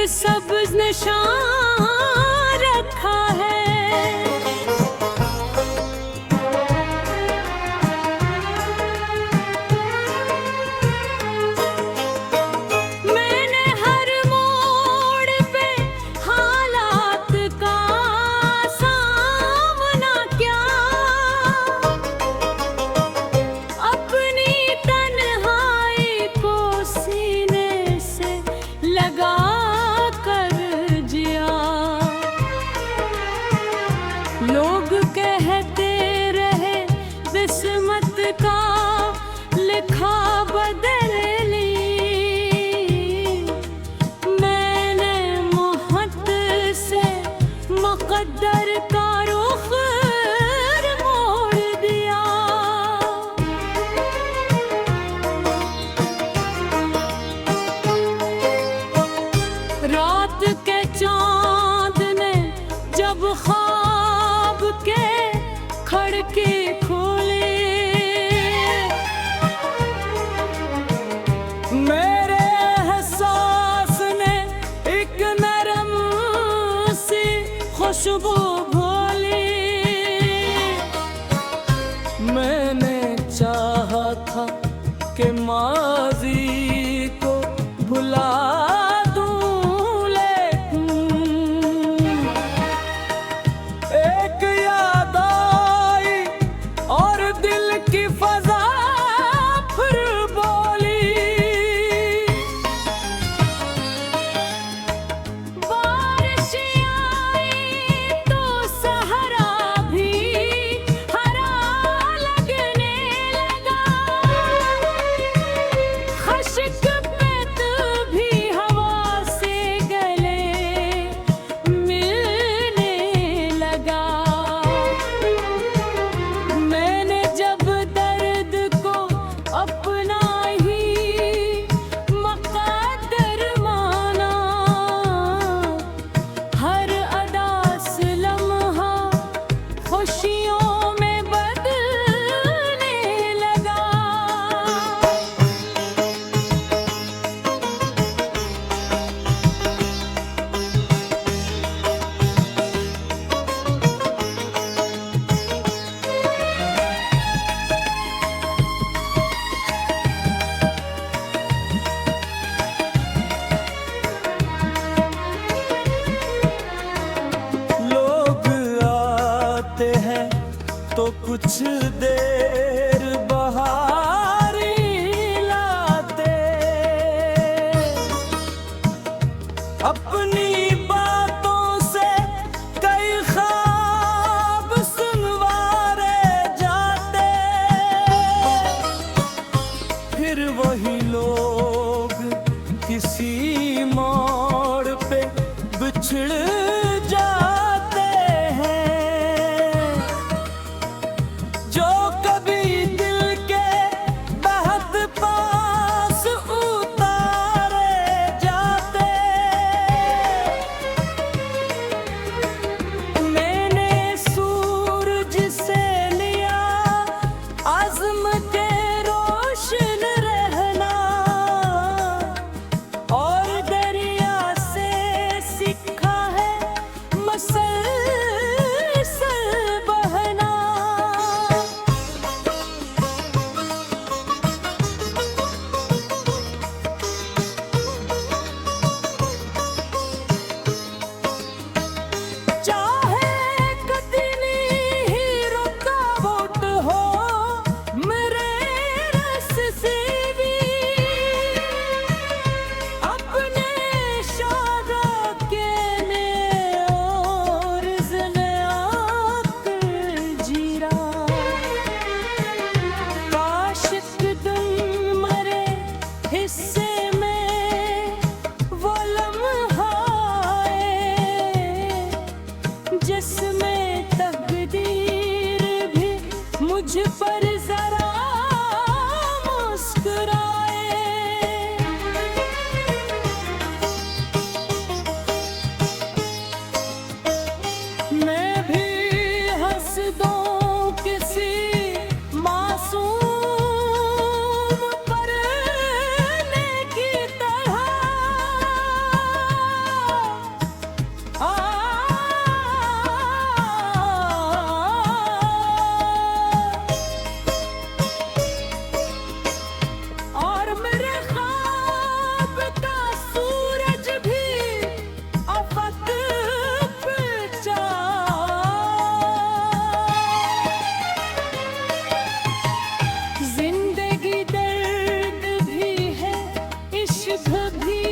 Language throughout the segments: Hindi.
सब निशान रखा है। मैंने हर मोड़ पे हालात का सामना किया, अपनी तन्हाई को सीने से लगा कर जिया। लोग कहते रहे किस्मत का लिखा बदल ली, मैंने मोहत से मुक़द्दर का रुख मोड़ दिया। रात के चाँद ने जब ख्वाब के खड़के खोले, मेरे एहसास ने एक नरम सी खुशबू घोली। मैंने चाहा था कि माज़ी को भुला दूं, लेकिन एक याद आई और दिल की फजा फिर बोली। बारिश आई तो सहरा भी हरा लगने लगा, खश्क पे तू भी हवा से गले मिलने लगा। मैंने जब दर्द को अपना ही मुक़द्दर माना, हर अदा से लम्हा खुशियों में बदलने लगा। लोग आते हैं तो कुछ देर बहारी लाते, अपनी बातों से कई ख्वाब सुनवारे जाते, फिर वही लोग किसी मोड़ पे बिछड़ जाते हैं। जो कभी दिल के बहुत पास उतारे जाते, मैंने सूरज से लिया आज़म के रोशन रहना, इश्क भी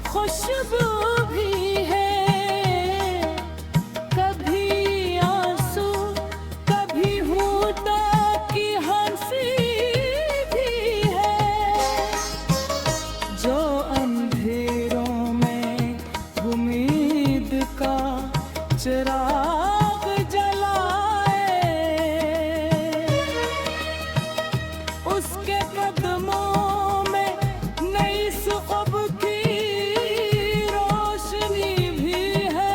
खुशबू भी है, कभी आंसू कभी होता की हंसी भी है। जो अंधेरों में उम्मीद का चिराग जलाए, उसके कदमों में नई सुबह की रोशनी भी है।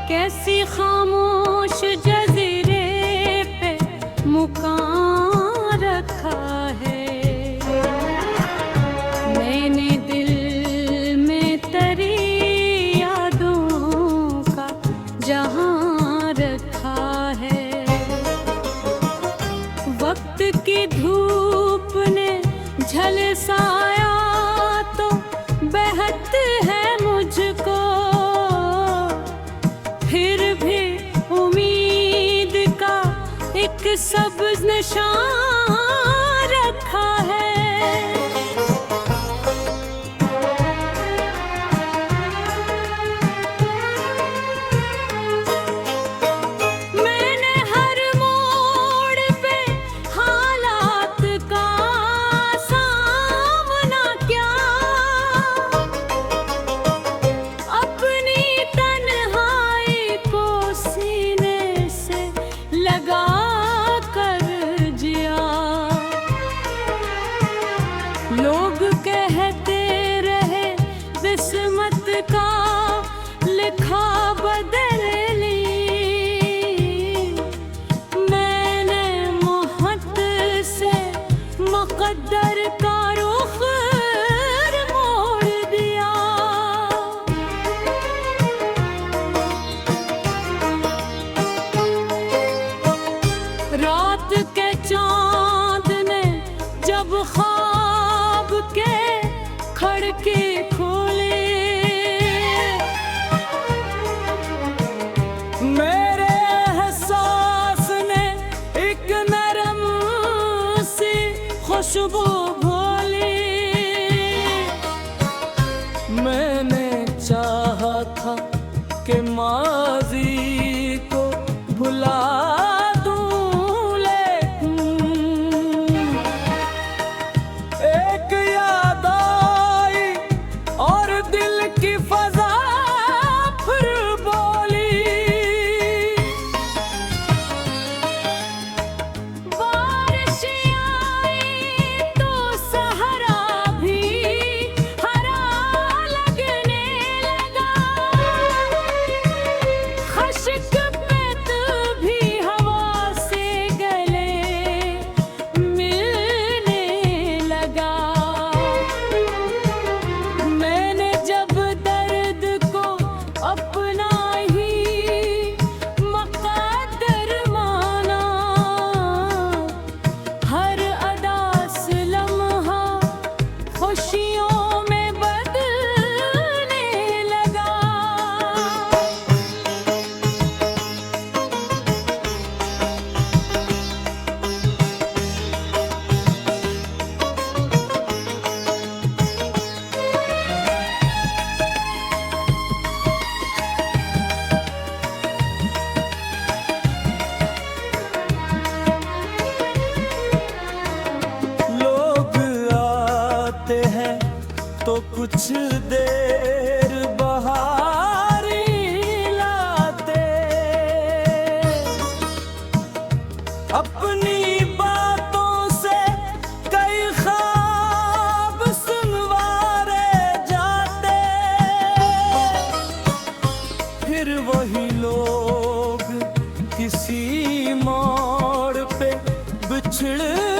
कैसी खामोश जज़ीरे पे मुकाम रखा है, मैंने दिल में तरी यादों का जहां रखा है। वक्त की धूप ने झलसाया तो बहत है मुझको, फिर भी उम्मीद का एक सब्ज़ निशान रखा है। मैंने हर मोड़ पे हालात का सामना किया, अपनी तन्हाई को सीने से लगा कर जिया। लोग कहते रहे किस्मत का लिखा बदल ली, मैंने मोहब्बत से मुक़द्दर का रुख मोड़ दिया। रात के चाँद ने जब ख्वाब के खड़के खोले, मेरे एहसास ने एक नरम सी खुशबू घोली। मैंने चाहा था कि माज़ी को भुला दूं, लेकिन एक याद आई और दिल की फजा फिर बोली। बारिश आई तो सहरा भी हरा लगने लगा, खश्क पे भी हवा से गले मिलने लगा। मैंने जब दर्द को अपना ही मुक़द्दर माना, हर अदा से लम्हा खुशियों में बदलने लगा। लोग आते हैं तो कुछ देर बहारी लाते, अपनी बातों से कई ख्वाब सुनवारे जाते, फिर वही लोग किसी मोड़ पे बिछड़